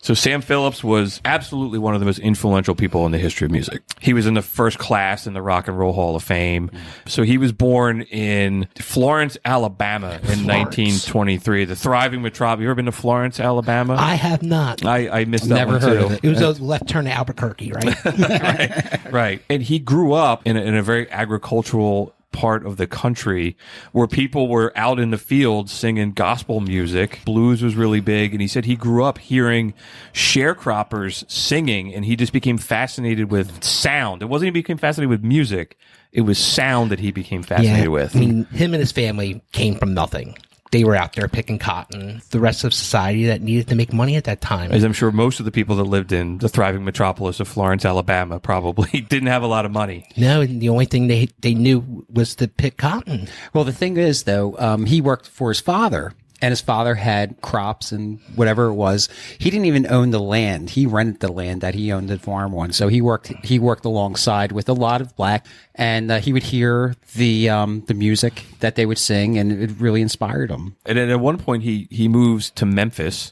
So Sam Phillips was absolutely one of the most influential people in the history of music. He was in the first class in the Rock and Roll Hall of Fame. So he was born in Florence, Alabama in 1923. The thriving metropolis. You ever been to Florence, Alabama? I have not. I missed that Never one heard too. of it. It was a left turn to Albuquerque, right? Right. And he grew up in a very agricultural part of the country where people were out in the fields singing gospel music. Blues was really big. And he said he grew up hearing sharecroppers singing, and he just became fascinated with sound. It wasn't he became fascinated with music. It was sound that he became fascinated with. I mean, him and his family came from nothing. They were out there picking cotton. The rest of society that needed to make money at that time. As I'm sure most of the people that lived in the thriving metropolis of Florence, Alabama probably didn't have a lot of money. No, the only thing they knew was to pick cotton. Well, the thing is, though, he worked for his father, and his father had crops and whatever it was. He didn't even own the land. He rented the land that he owned the farm on. So he worked alongside with a lot of black, and he would hear the music that they would sing, and it really inspired him. And then at one point, he moves to Memphis,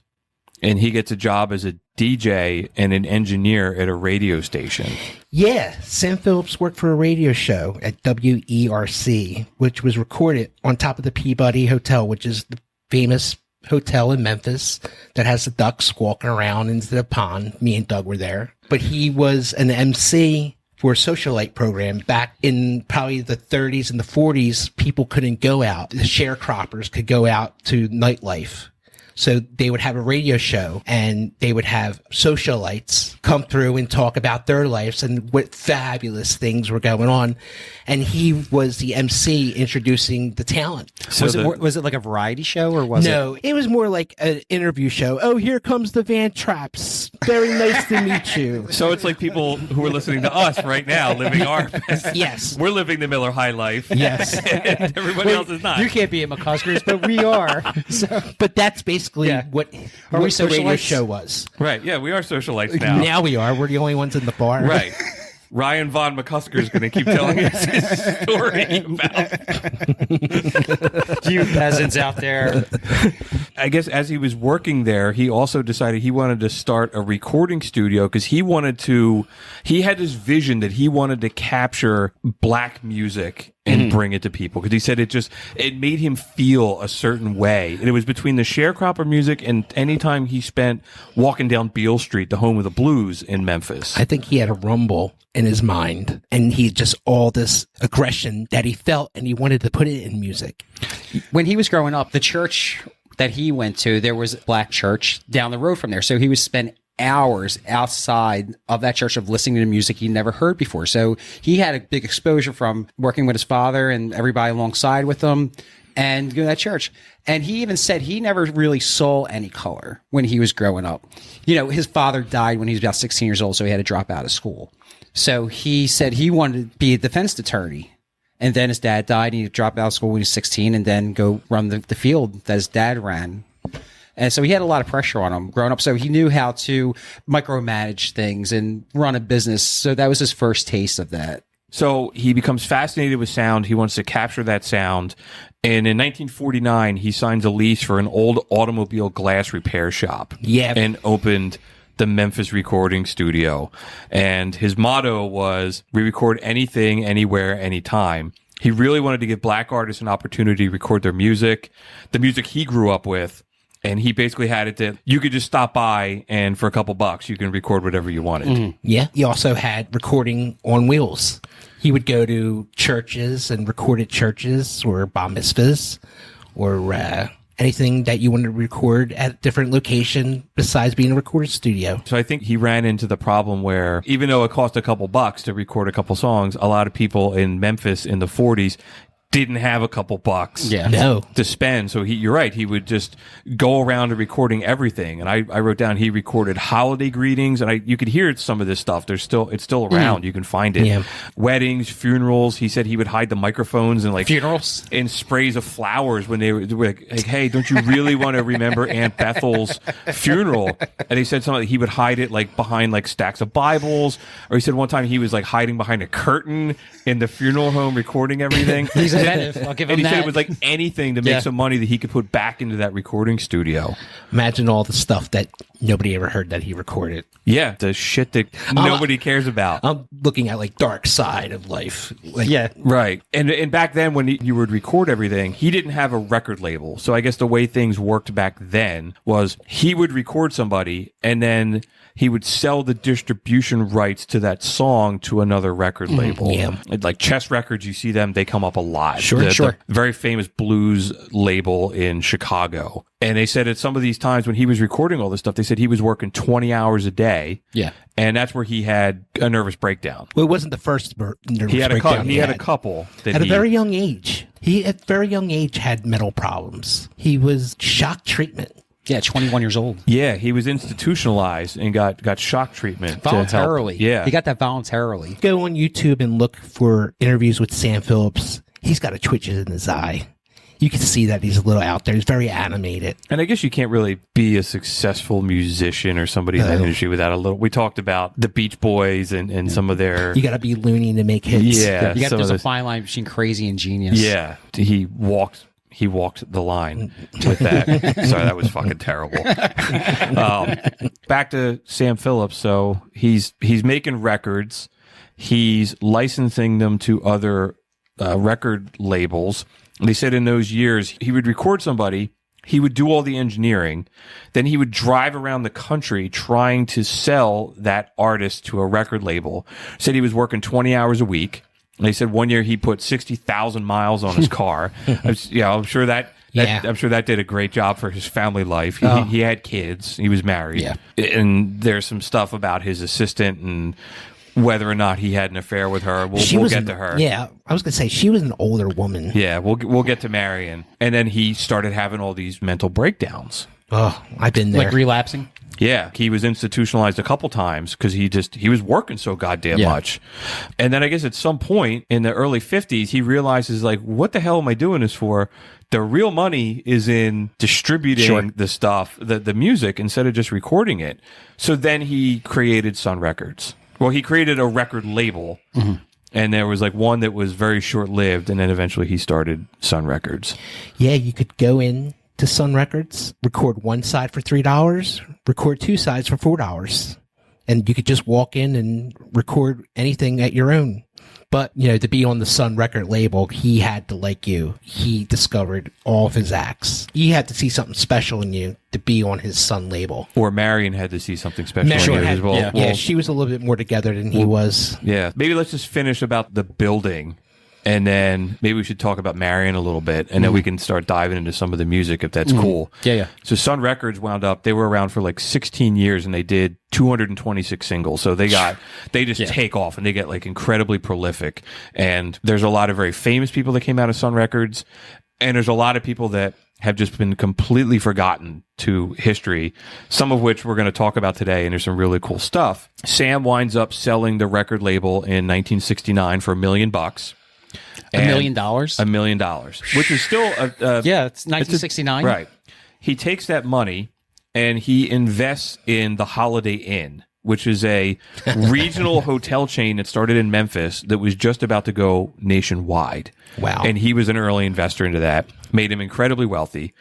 and he gets a job as a DJ and an engineer at a radio station. Yeah, Sam Phillips worked for a radio show at WERC, which was recorded on top of the Peabody Hotel, which is the famous hotel in Memphis that has the ducks walking around into the pond. Me and Doug were there. But he was an MC for a socialite program back in probably the 30s and the 40s. People couldn't go out. The sharecroppers could go out to nightlife. So they would have a radio show, and they would have socialites come through and talk about their lives and what fabulous things were going on. And he was the MC introducing the talent. So Was it like a variety show, or was No, it was more like an interview show. Oh, here comes the Van Trapps. Very nice to meet you. So it's like people who are listening to us right now living our best. Yes. We're living the Miller High life. Yes. And everybody else is not. You can't be at McCusker's, but we are. So. But that's basically Yeah. what we the radio socialites? show was. Right. Yeah, we are socialites now. Now we are. We're the only ones in the bar. Right. Ryan Von McCusker is going to keep telling us his story about You peasants out there. I guess as he was working there, he also decided he wanted to start a recording studio because he had this vision that he wanted to capture black music and bring it to people, because he said it made him feel a certain way. And it was between the sharecropper music and any time he spent walking down Beale Street, the home of the blues in Memphis. I think he had a rumble in his mind, and he just all this aggression that he felt, and he wanted to put it in music. When he was growing up, the church that he went to, there was a black church down the road from there. So he would spend hours outside of that church of listening to music he never heard before. So he had a big exposure from working with his father and everybody alongside with him and going to that church. And he even said he never really saw any color when he was growing up. You know, his father died when he was about 16 years old, so he had to drop out of school. So he said he wanted to be a defense attorney. And then his dad died, and he dropped out of school when he was 16 and then go run the field that his dad ran. And so he had a lot of pressure on him growing up. So he knew how to micromanage things and run a business. So that was his first taste of that. So he becomes fascinated with sound. He wants to capture that sound. And in 1949, he signs a lease for an old automobile glass repair shop. Yeah. And opened the Memphis Recording Studio. And his motto was, we record anything, anywhere, anytime. He really wanted to give black artists an opportunity to record their music, the music he grew up with. And he basically had it that you could just stop by and for a couple bucks, you can record whatever you wanted. Mm-hmm. Yeah. He also had recording on wheels. He would go to churches and record at churches or bar mitzvahs or anything that you wanted to record at a different location besides being a recording studio. So I think he ran into the problem where even though it cost a couple bucks to record a couple songs, a lot of people in Memphis in the 40s didn't have a couple bucks to spend. So you're right. He would just go around to recording everything. And I wrote down, he recorded holiday greetings, and you could hear some of this stuff. It's still around. You can find it. Yeah. Weddings, funerals. He said he would hide the microphones and funerals and sprays of flowers when they were like, hey, don't you really want to remember Aunt Bethel's funeral? And he said something, he would hide it like behind like stacks of Bibles. Or he said one time he was like hiding behind a curtain in the funeral home recording everything. inventive. I'll give him And he that. said it was like anything to make some money that he could put back into that recording studio. Imagine all the stuff that nobody ever heard that he recorded. Yeah, the shit that nobody cares about. I'm looking at like dark side of life. Like, Right. And back then when you would record everything, he didn't have a record label. So I guess the way things worked back then was he would record somebody and then he would sell the distribution rights to that song to another record label. Yeah. Like Chess Records, you see them, they come up a lot. Sure. The very famous blues label in Chicago. And they said at some of these times when he was recording all this stuff, they said he was working 20 hours a day. Yeah. And that's where he had a nervous breakdown. Well, it wasn't the first nervous He had breakdown. he had a couple. That At a very young age. He, at very young age, had mental problems. He was shock treatment. Yeah, 21 years old. Yeah, he was institutionalized and got shock treatment Voluntarily. To help. Yeah. He got that voluntarily. Go on YouTube and look for interviews with Sam Phillips. He's got a twitches in his eye. You can see that he's a little out there. He's very animated. And I guess you can't really be a successful musician or somebody in that industry without a little. We talked about the Beach Boys and some of their. You got to be loony to make hits. Yeah. You got there's a fine line between crazy and genius. Yeah. He walked the line with that. Sorry, that was fucking terrible. Back to Sam Phillips. So he's making records. He's licensing them to other record labels. And they said in those years, he would record somebody, he would do all the engineering, then he would drive around the country trying to sell that artist to a record label. Said he was working 20 hours a week. And they said one year he put 60,000 miles on his car. I'm sure that did a great job for his family life. He had kids. He was married. Yeah. And there's some stuff about his assistant and whether or not he had an affair with her. We'll get to her. Yeah, I was going to say, she was an older woman. Yeah, we'll get to Marion. And then he started having all these mental breakdowns. Oh, I've been there. Like relapsing? Yeah, he was institutionalized a couple times because he was working so goddamn much. And then I guess at some point in the early 50s, he realizes, like, what the hell am I doing this for? The real money is in distributing the stuff, the music, instead of just recording it. So then he created Sun Records. Well, he created a record label, and there was like one that was very short-lived, and then eventually he started Sun Records. Yeah, you could go in to Sun Records, record one side for $3, record two sides for $4, and you could just walk in and record anything at your own. But, to be on the Sun record label, he had to like you. He discovered all of his acts. He had to see something special in you to be on his Sun label. Or Marion had to see something special in you as well. Yeah, she was a little bit more together than he was. Yeah. Maybe let's just finish about the building. And then maybe we should talk about Marion a little bit, and then we can start diving into some of the music if that's cool. Yeah. So Sun Records wound up, they were around for like 16 years, and they did 226 singles. So they just take off, and they get like incredibly prolific. And there's a lot of very famous people that came out of Sun Records, and there's a lot of people that have just been completely forgotten to history, some of which we're going to talk about today, and there's some really cool stuff. Sam winds up selling the record label in 1969 for $1 million. $1 million? $1 million, which is still it's 1969. Right. He takes that money and he invests in the Holiday Inn, which is a regional hotel chain that started in Memphis that was just about to go nationwide. Wow. And he was an early investor into that, made him incredibly wealthy.